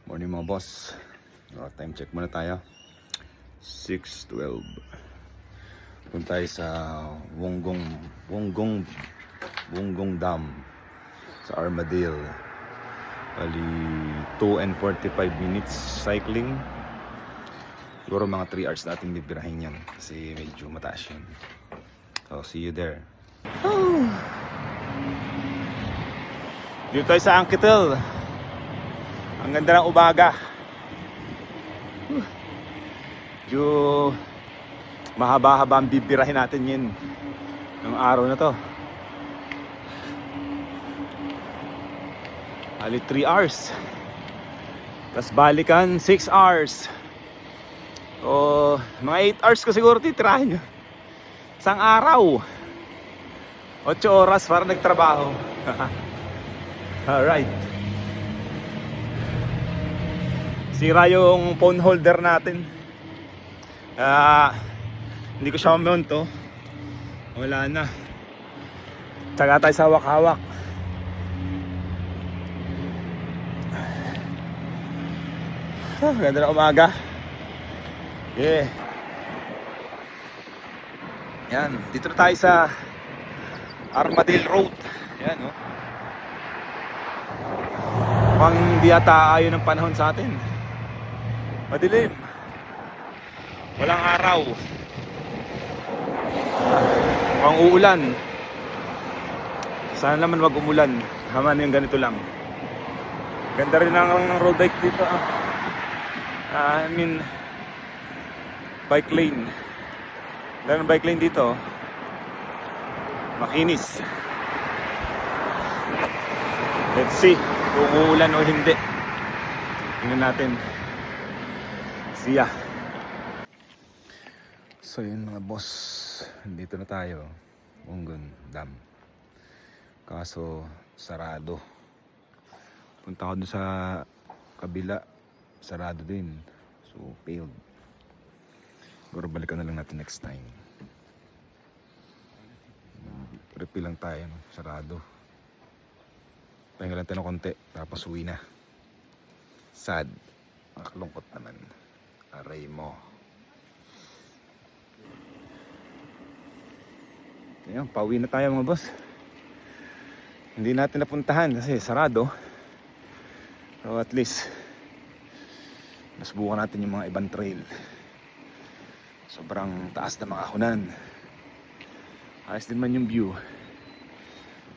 Morning mga boss. Time check muna tayo. 6:12. Punta tayo sa Wonggong Dam sa Armadale. Bali 2 and 45 minutes cycling. Siguro mga 3 hours natin bibirahin yan kasi medyo mataas yun. So see you there. Dito tayo sa Anketel. Ang ganda ng umaga. Medyo mahaba-haba ang bibirahin natin yun ng araw na to. Bali 3 hours. Tapos balikan 6 hours. O mga 8 hours ko siguro titirahin. Isang araw. 8 oras para nagtrabaho. Alright. Sira yung phone holder natin. Hindi ko siya mount to. Wala na. Tsaga tayo sa hawak-hawak. Ganda na umaga. Yeah. Yan, dito na tayo sa Armadale Road. Yan, no? Mukhang hindi ata ayon ng panahon sa atin. Madilim. Walang araw. Mukhang uulan. Sana naman wag umulan. Haman yung ganito lang. Ganda rin ang road bike dito. Bike lane. Ganda ng bike lane dito. Makinis. Let's see kung uulan o hindi. Tingnan natin. See ya. So yun mga boss, dito na tayo. Wonggong Dam. Kaso sarado. Punta ko dun sa kabila, sarado din. So failed. Siguro balikan na lang natin next time. Refill lang tayo, no? Sarado. Pahinga lang tayo ng konti, tapos uwi na. Sad. Nakakalungkot naman. Aray mo. Ayan, pauwi na tayo mga boss. Hindi natin napuntahan kasi sarado. So at least nasubukan natin yung mga ibang trail. Sobrang taas na mga hakunan. Ayos din man yung view.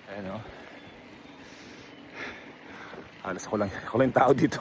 Ayan o. Halos ako lang tao dito.